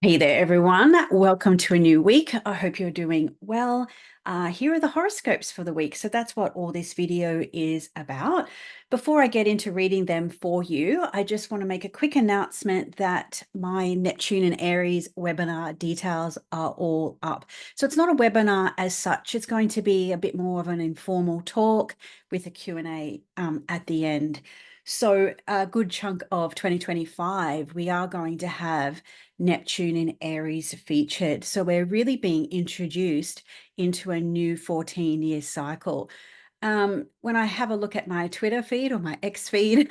Hey there, everyone. Welcome to a new week. I hope you're doing well. Here are the horoscopes for the week. So that's what all this video is about. Before I get into reading them for you, I just want to make a quick announcement that my Neptune and Aries webinar details are all up. So it's not a webinar as such. It's going to be a bit more of an informal talk with a Q&A at the end. So a good chunk of 2025, we are going to have Neptune in Aries featured. So we're really being introduced into a new 14-year cycle. When I have a look at my Twitter feed or my X feed,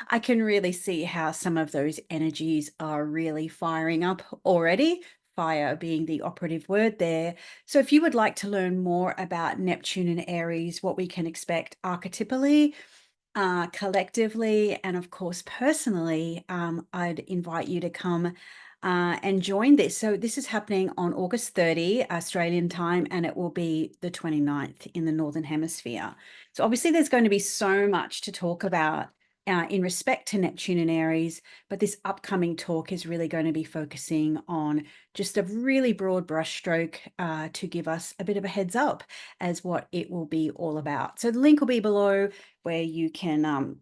I can really see how some of those energies are really firing up already. Fire being the operative word there. So if you would like to learn more about Neptune and Aries, what we can expect archetypally, collectively, and of course personally, I'd invite you to come and join this. So this is happening on August 30 Australian time, and it will be the 29th in the Northern Hemisphere. So obviously there's going to be so much to talk about in respect to Neptune and Aries, but this upcoming talk is really going to be focusing on just a really broad brushstroke to give us a bit of a heads up as what it will be all about. So the link will be below where you can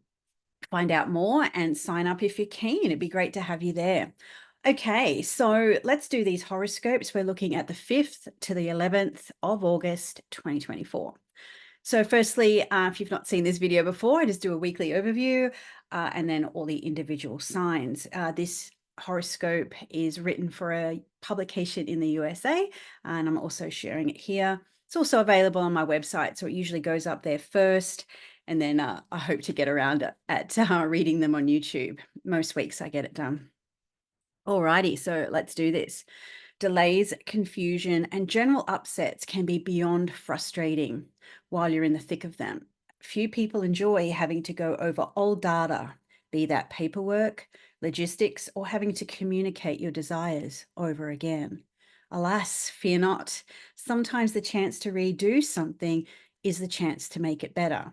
find out more and sign up if you're keen. It'd be great to have you there. Okay, so let's do these horoscopes. We're looking at the 5th to the 11th of August, 2024. So firstly, if you've not seen this video before, I just do a weekly overview and then all the individual signs. This horoscope is written for a publication in the USA, and I'm also sharing it here. It's also available on my website, so it usually goes up there first, and then I hope to get around at reading them on YouTube. Most weeks I get it done. Alrighty, so let's do this. Delays, confusion, and general upsets can be beyond frustrating while you're in the thick of them. Few people enjoy having to go over old data, be that paperwork, logistics, or having to communicate your desires over again. Alas, fear not. Sometimes the chance to redo something is the chance to make it better.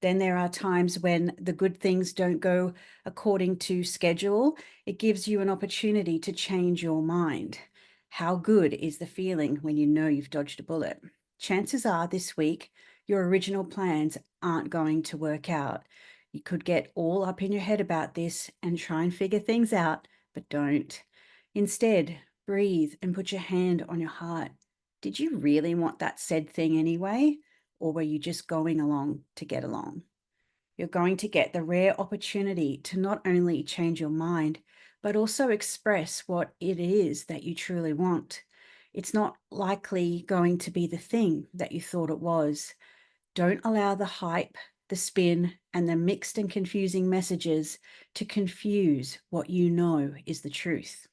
Then there are times when the good things don't go according to schedule. It gives you an opportunity to change your mind. How good is the feeling when you know you've dodged a bullet? Chances are this week, your original plans aren't going to work out. You could get all up in your head about this and try and figure things out, but don't. Instead, breathe and put your hand on your heart. Did you really want that said thing anyway? Or were you just going along to get along? You're going to get the rare opportunity to not only change your mind, but also express what it is that you truly want. It's not likely going to be the thing that you thought it was. Don't allow the hype, the spin, and the mixed and confusing messages to confuse what you know is the truth.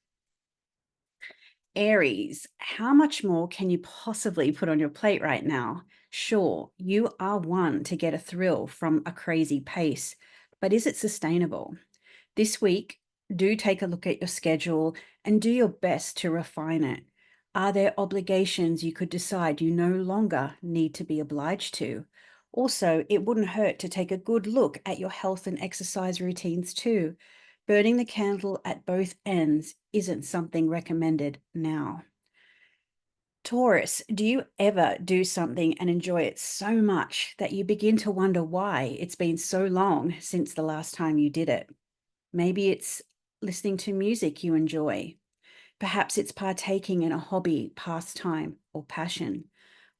Aries, how much more can you possibly put on your plate right now? Sure, you are one to get a thrill from a crazy pace, but is it sustainable? This week, do take a look at your schedule and do your best to refine it. Are there obligations you could decide you no longer need to be obliged to? Also, it wouldn't hurt to take a good look at your health and exercise routines too. Burning the candle at both ends isn't something recommended now. Taurus, do you ever do something and enjoy it so much that you begin to wonder why it's been so long since the last time you did it? Maybe it's listening to music you enjoy. Perhaps it's partaking in a hobby, pastime, or passion.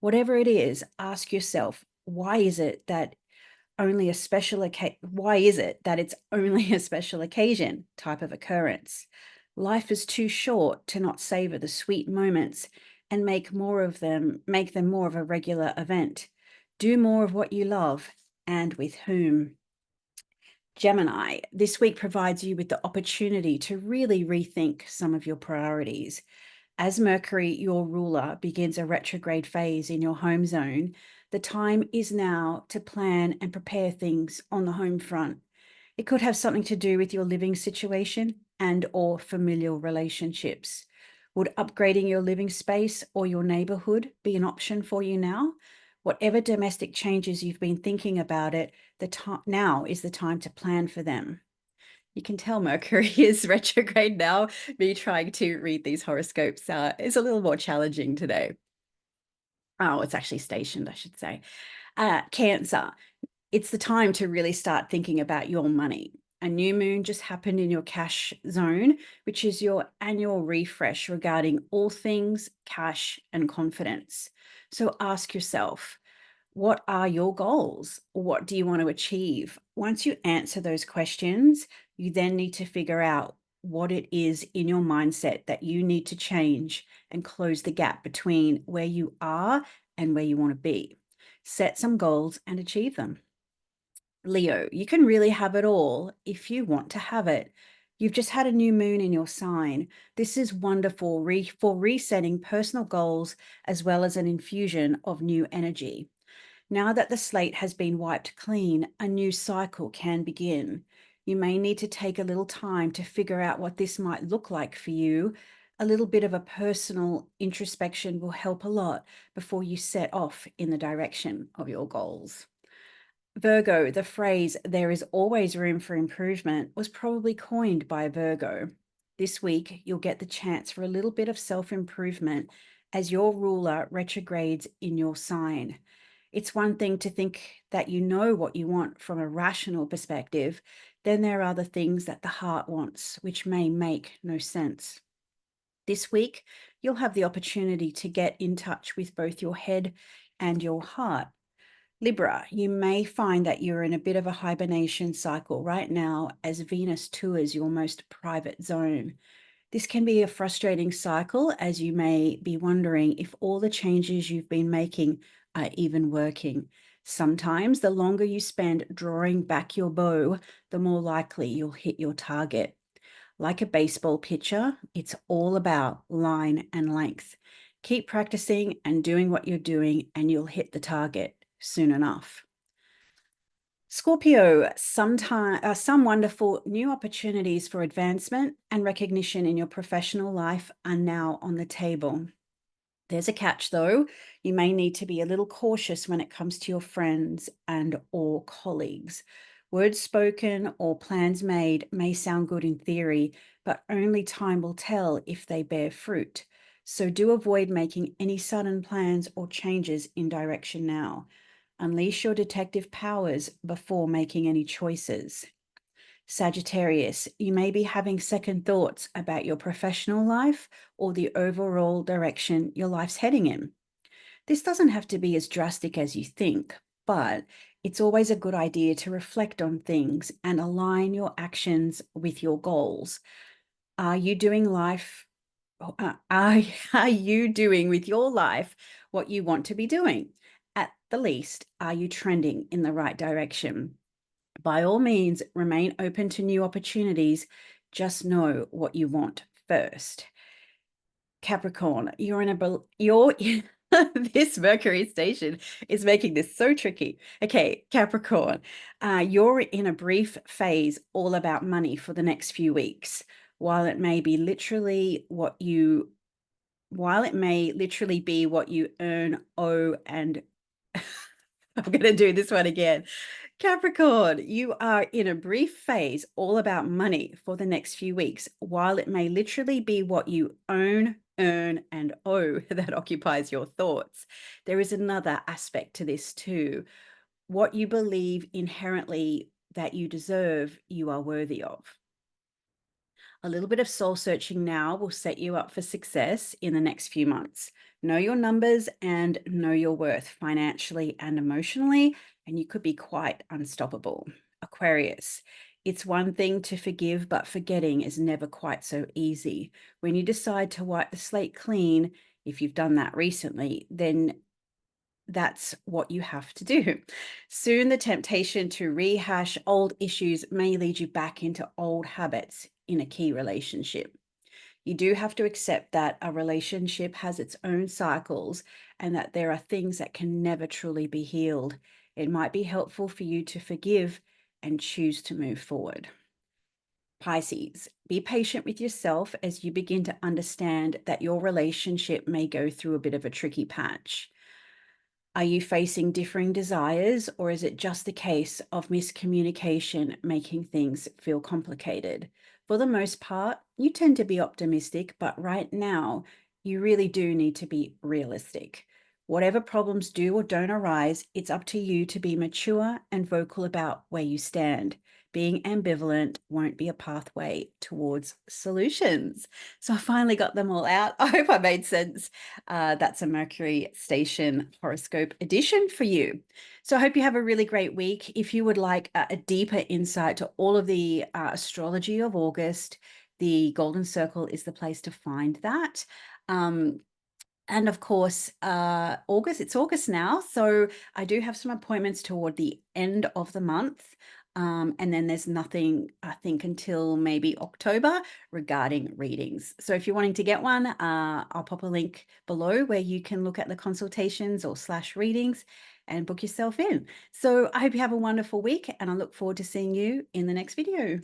Whatever it is, ask yourself, why is it that it's only a special occasion type of occurrence? Life is too short to not savor the sweet moments and make them more of a regular event. Do more of what you love and with whom. Gemini, this week provides you with the opportunity to really rethink some of your priorities. As Mercury, your ruler, begins a retrograde phase in your home zone, the time is now to plan and prepare things on the home front. It could have something to do with your living situation and or familial relationships. Would upgrading your living space or your neighborhood be an option for you now? Whatever domestic changes you've been thinking about it, now is the time to plan for them. You can tell Mercury is retrograde now. Me trying to read these horoscopes is a little more challenging today. Oh, it's actually stationed, I should say. Cancer, it's the time to really start thinking about your money. A new moon just happened in your cash zone, which is your annual refresh regarding all things cash and confidence. So ask yourself, what are your goals? What do you want to achieve? Once you answer those questions, you then need to figure out what it is in your mindset that you need to change and close the gap between where you are and where you want to be. Set some goals and achieve them. Leo, you can really have it all if you want to have it. You've just had a new moon in your sign. This is wonderful for resetting personal goals as well as an infusion of new energy. Now that the slate has been wiped clean, a new cycle can begin. You may need to take a little time to figure out what this might look like for you. A little bit of a personal introspection will help a lot before you set off in the direction of your goals. Virgo, the phrase, there is always room for improvement, was probably coined by Virgo. This week, you'll get the chance for a little bit of self improvement as your ruler retrogrades in your sign. It's one thing to think that you know what you want from a rational perspective, then there are the things that the heart wants, which may make no sense. This week, you'll have the opportunity to get in touch with both your head and your heart. Libra, you may find that you're in a bit of a hibernation cycle right now as Venus tours your most private zone. This can be a frustrating cycle as you may be wondering if all the changes you've been making are even working. Sometimes the longer you spend drawing back your bow, the more likely you'll hit your target. Like a baseball pitcher, it's all about line and length. Keep practicing and doing what you're doing, and you'll hit the target soon enough. Scorpio, some wonderful new opportunities for advancement and recognition in your professional life are now on the table. There's a catch though. You may need to be a little cautious when it comes to your friends and or colleagues. Words spoken or plans made may sound good in theory, but only time will tell if they bear fruit. So do avoid making any sudden plans or changes in direction now. Unleash your detective powers before making any choices. Sagittarius, you may be having second thoughts about your professional life or the overall direction your life's heading in. This doesn't have to be as drastic as you think, but it's always a good idea to reflect on things and align your actions with your goals. Are you doing life? Are you doing with your life what you want to be doing? At the least, are you trending in the right direction? By all means, remain open to new opportunities. Just know what you want first. Capricorn, you're this Mercury station is making this so tricky. Okay, Capricorn, you're in a brief phase all about money for the next few weeks. While it may literally be what you earn, owe, and I'm going to do this one again. Capricorn, you are in a brief phase all about money for the next few weeks. While it may literally be what you own, earn, and owe that occupies your thoughts, there is another aspect to this too. What you believe inherently that you deserve, you are worthy of. A little bit of soul searching now will set you up for success in the next few months. Know your numbers and know your worth financially and emotionally, and you could be quite unstoppable. Aquarius, it's one thing to forgive, but forgetting is never quite so easy. When you decide to wipe the slate clean, if you've done that recently, then that's what you have to do. Soon, the temptation to rehash old issues may lead you back into old habits in a key relationship. You do have to accept that a relationship has its own cycles and that there are things that can never truly be healed. It might be helpful for you to forgive and choose to move forward. Pisces, be patient with yourself as you begin to understand that your relationship may go through a bit of a tricky patch. Are you facing differing desires, or is it just a case of miscommunication making things feel complicated? For the most part, you tend to be optimistic, but right now, you really do need to be realistic. Whatever problems do or don't arise, it's up to you to be mature and vocal about where you stand. Being ambivalent won't be a pathway towards solutions. So I finally got them all out. I hope I made sense. That's a Mercury station horoscope edition for you. So I hope you have a really great week. If you would like a deeper insight to all of the astrology of August, the Golden Circle is the place to find that. And of course, it's August now. So I do have some appointments toward the end of the month. And then there's nothing, I think, until maybe October regarding readings. So if you're wanting to get one, I'll pop a link below where you can look at the consultations or / readings and book yourself in. So I hope you have a wonderful week, and I look forward to seeing you in the next video.